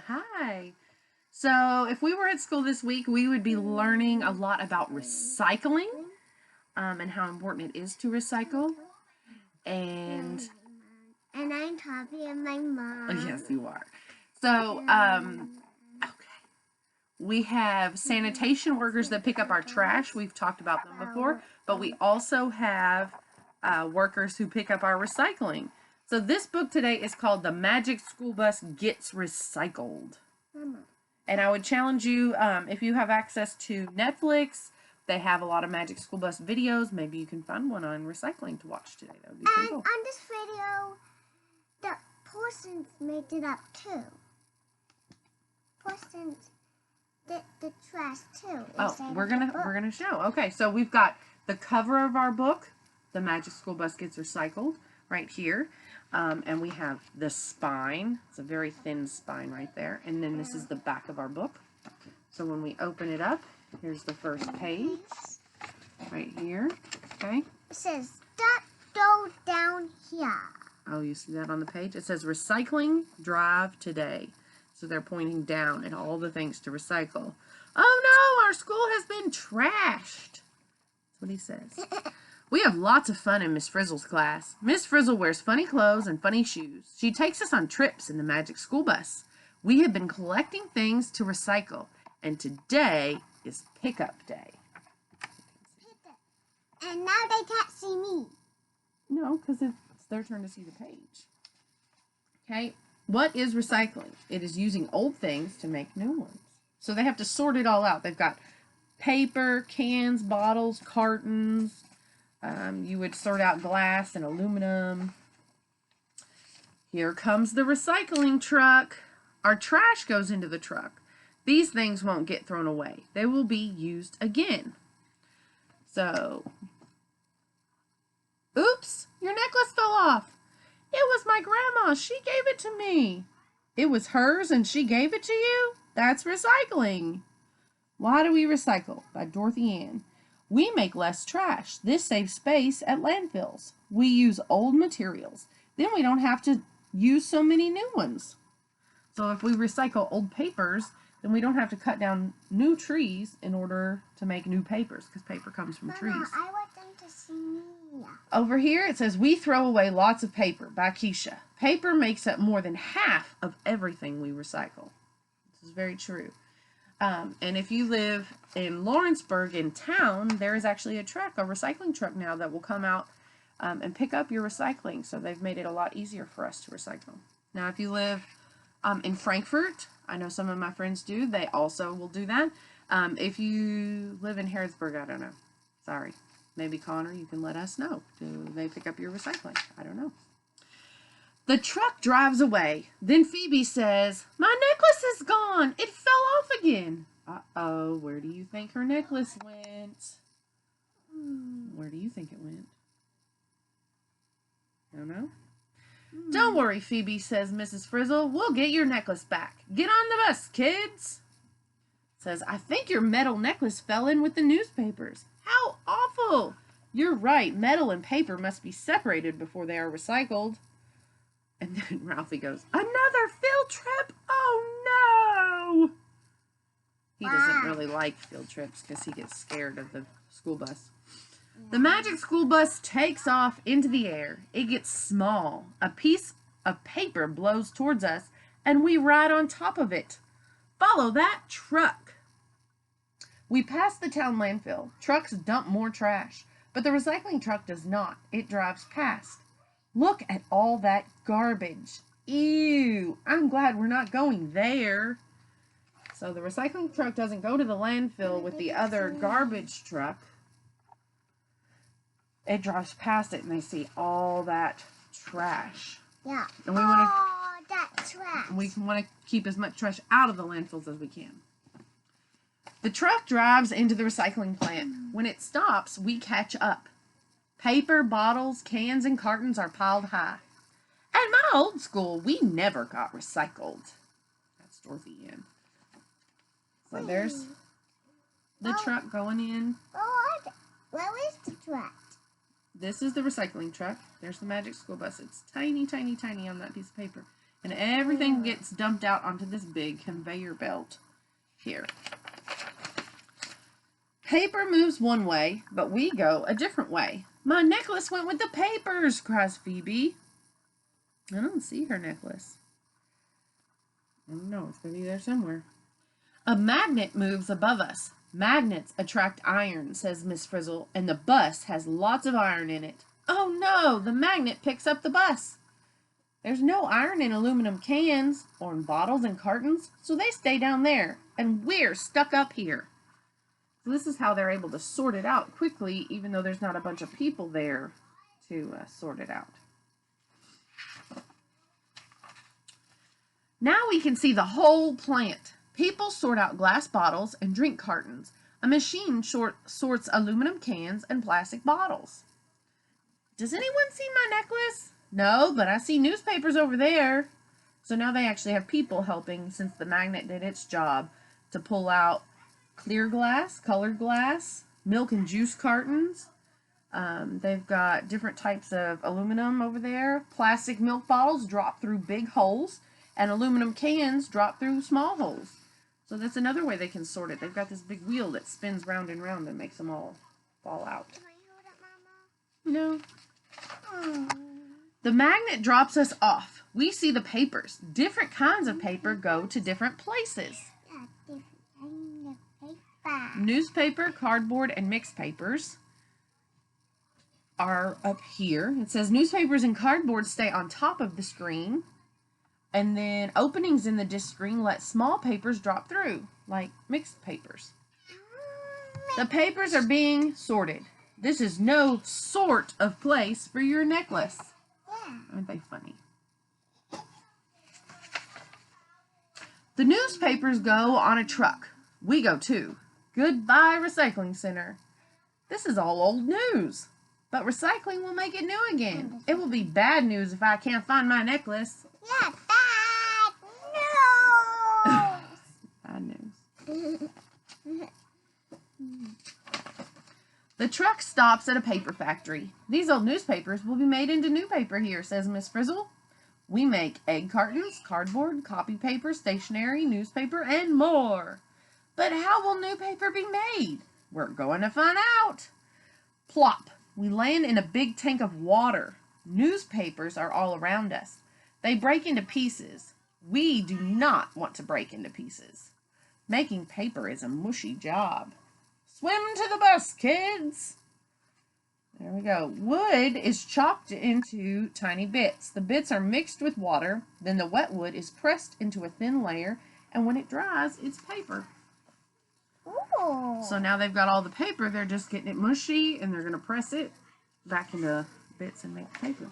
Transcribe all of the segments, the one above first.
Hi. So, if we were at school this week, we would be learning a lot about recycling and how important it is to recycle. And I'm talking to my mom. yes, you are. So, okay. We have sanitation workers that pick up our trash. We've talked about them before, but we also have workers who pick up our recycling. So, this book today is called The Magic School Bus Gets Recycled. Mama. And I would challenge you, if you have access to Netflix, they have a lot of Magic School Bus videos. Maybe you can find one on recycling to watch today. That would be pretty cool. On this video, the persons made it up too. Persons did the trash too. Oh, we're gonna show. Okay, so we've got the cover of our book, The Magic School Bus Gets Recycled, right here. And we have the spine. It's a very thin spine right there. And then this is the back of our book. So when we open it up, here's the first page right here. Okay. It says, "That go down here." Oh, you see that on the page? It says recycling drive today. So they're pointing down at all the things to recycle. Oh no, our school has been trashed. That's what he says. We have lots of fun in Miss Frizzle's class. Miss Frizzle wears funny clothes and funny shoes. She takes us on trips in the Magic School Bus. We have been collecting things to recycle, and today is pickup day. And now they can't see me. No, because it's their turn to see the page. Okay, what is recycling? It is using old things to make new ones. So they have to sort it all out. They've got paper, cans, bottles, cartons. You would sort out glass and aluminum. Here comes the recycling truck. Our trash goes into the truck. These things won't get thrown away. They will be used again. So, oops, your necklace fell off. It was my grandma. She gave it to me. It was hers and she gave it to you? That's recycling. Why do we recycle? By Dorothy Ann. We make less trash. This saves space at landfills. We use old materials. Then we don't have to use so many new ones. So if we recycle old papers, then we don't have to cut down new trees in order to make new papers, because paper comes from trees. Mama, I want them to see me. Over here it says, we throw away lots of paper by Keisha. Paper makes up more than half of everything we recycle. This is very true. And if you live in Lawrenceburg in town, there is actually a recycling truck now that will come out and pick up your recycling. So they've made it a lot easier for us to recycle. Now, if you live in Frankfort, I know some of my friends do, they also will do that. If you live in Harrodsburg, I don't know. Sorry. Maybe Connor, you can let us know. Do they pick up your recycling? I don't know. The truck drives away. Then Phoebe says, my necklace is gone. It fell off again. Uh-oh, where do you think her necklace went? Where do you think it went? I don't know. Don't worry, Phoebe, says Mrs. Frizzle. We'll get your necklace back. Get on the bus, kids. Says, I think your metal necklace fell in with the newspapers. How awful. You're right. Metal and paper must be separated before they are recycled. And then Ralphie goes, another field trip? Oh, no! He doesn't really like field trips because he gets scared of the school bus. The Magic School Bus takes off into the air. It gets small. A piece of paper blows towards us, and we ride on top of it. Follow that truck. We pass the town landfill. Trucks dump more trash, but the recycling truck does not. It drives past. Look at all that garbage. Ew, I'm glad we're not going there. So the recycling truck doesn't go to the landfill with the other garbage truck. It drives past it and they see all that trash. Yeah. And we want that trash. to keep as much trash out of the landfills as we can. The truck drives into the recycling plant. When it stops, we catch up. Paper, bottles, cans, and cartons are piled high. At my old school, we never got recycled. That's Dorothy Ann. So there's the truck going in. Where is the truck? This is the recycling truck. There's the Magic School Bus. It's tiny, tiny, tiny on that piece of paper. And everything gets dumped out onto this big conveyor belt here. Paper moves one way, but we go a different way. My necklace went with the papers, cries Phoebe. I don't see her necklace. I don't know, it's going to be there somewhere. A magnet moves above us. Magnets attract iron, says Miss Frizzle, and the bus has lots of iron in it. Oh no, the magnet picks up the bus. There's no iron in aluminum cans or in bottles and cartons, so they stay down there, and we're stuck up here. So this is how they're able to sort it out quickly, even though there's not a bunch of people there to sort it out. Now we can see the whole plant. People sort out glass bottles and drink cartons. A machine sorts aluminum cans and plastic bottles. Does anyone see my necklace? No, but I see newspapers over there. So now they actually have people helping since the magnet did its job to pull out clear glass, colored glass, milk and juice cartons. They've got different types of aluminum over there. Plastic milk bottles drop through big holes, and aluminum cans drop through small holes. So that's another way they can sort it. They've got this big wheel that spins round and round and makes them all fall out. Can I hold it, Mama? No. The magnet drops us off. We see the papers. Different kinds of paper go to different places. Yeah, different kind of paper. Newspaper, cardboard, and mixed papers are up here. It says newspapers and cardboard stay on top of the screen. And then openings in the disc screen let small papers drop through, like mixed papers. The papers are being sorted. This is no sort of place for your necklace. Yeah. Aren't they funny? The newspapers go on a truck. We go too. Goodbye, recycling center. This is all old news. But recycling will make it new again. It will be bad news if I can't find my necklace. Yeah, bad news. Bad news. The truck stops at a paper factory. These old newspapers will be made into new paper here, says Miss Frizzle. We make egg cartons, cardboard, copy paper, stationery, newspaper, and more. But how will new paper be made? We're going to find out. Plop. We land in a big tank of water. Newspapers are all around us. They break into pieces. We do not want to break into pieces. Making paper is a mushy job. Swim to the bus, kids! There we go. Wood is chopped into tiny bits. The bits are mixed with water. Then the wet wood is pressed into a thin layer. And when it dries, it's paper. Ooh. So now they've got all the paper. They're just getting it mushy. And they're going to press it back into bits and make paper.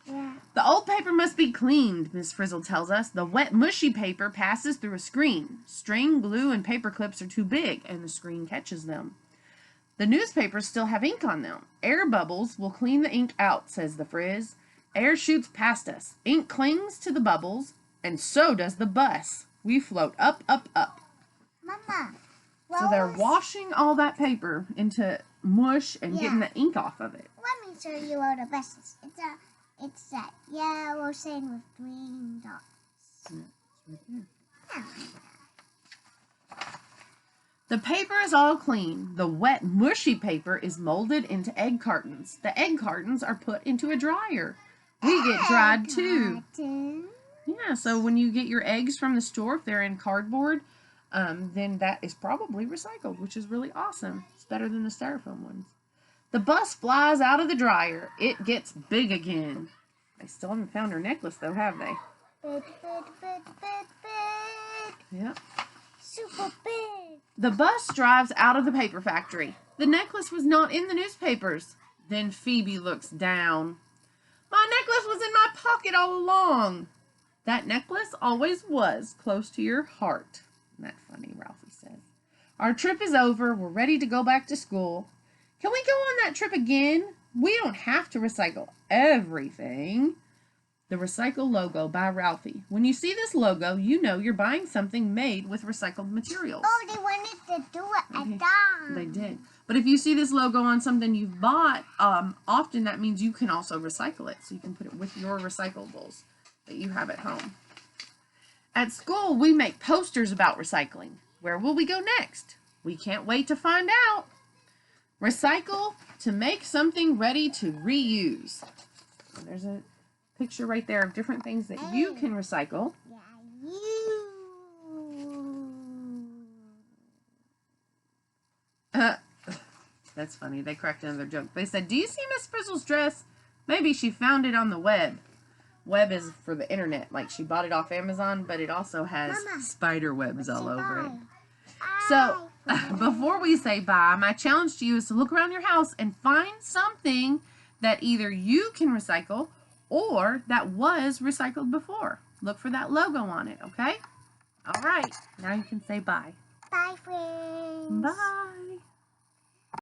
Yeah. The old paper must be cleaned, Miss Frizzle tells us. The wet, mushy paper passes through a screen. String, glue, and paper clips are too big, and the screen catches them. The newspapers still have ink on them. Air bubbles will clean the ink out, says the Frizz. Air shoots past us. Ink clings to the bubbles, and so does the bus. We float up, up, up. Mama. So they're washing all that paper into mush and getting the ink off of it. Let me show you what a bus is. It's that yellow sign with green dots. Yeah, the paper is all clean. The wet, mushy paper is molded into egg cartons. The egg cartons are put into a dryer. We get dried too. Yeah, so when you get your eggs from the store, if they're in cardboard, then that is probably recycled, which is really awesome. It's better than the styrofoam ones. The bus flies out of the dryer. It gets big again. They still haven't found her necklace, though, have they? Big. Yep. Super big. The bus drives out of the paper factory. The necklace was not in the newspapers. Then Phoebe looks down. My necklace was in my pocket all along. That necklace always was close to your heart. Isn't that funny, Ralphie says. Our trip is over. We're ready to go back to school. Can we go on that trip again? We don't have to recycle everything. The Recycle logo by Ralphie. When you see this logo, you know you're buying something made with recycled materials. Oh, they wanted to do it again. They did. But if you see this logo on something you've bought, often that means you can also recycle it. So you can put it with your recyclables. that you have at home. At school, we make posters about recycling. Where will we go next? We can't wait to find out. Recycle to make something ready to reuse. And there's a picture right there of different things that you can recycle. Yeah, That's funny. They cracked another joke. They said, "Do you see Miss Frizzle's dress? Maybe she found it on the web." Web is for the internet. Like she bought it off Amazon, but it also has spider webs all over it. So, before we say bye, my challenge to you is to look around your house and find something that either you can recycle or that was recycled before. Look for that logo on it, okay? All right. Now you can say bye. Bye, friends. Bye.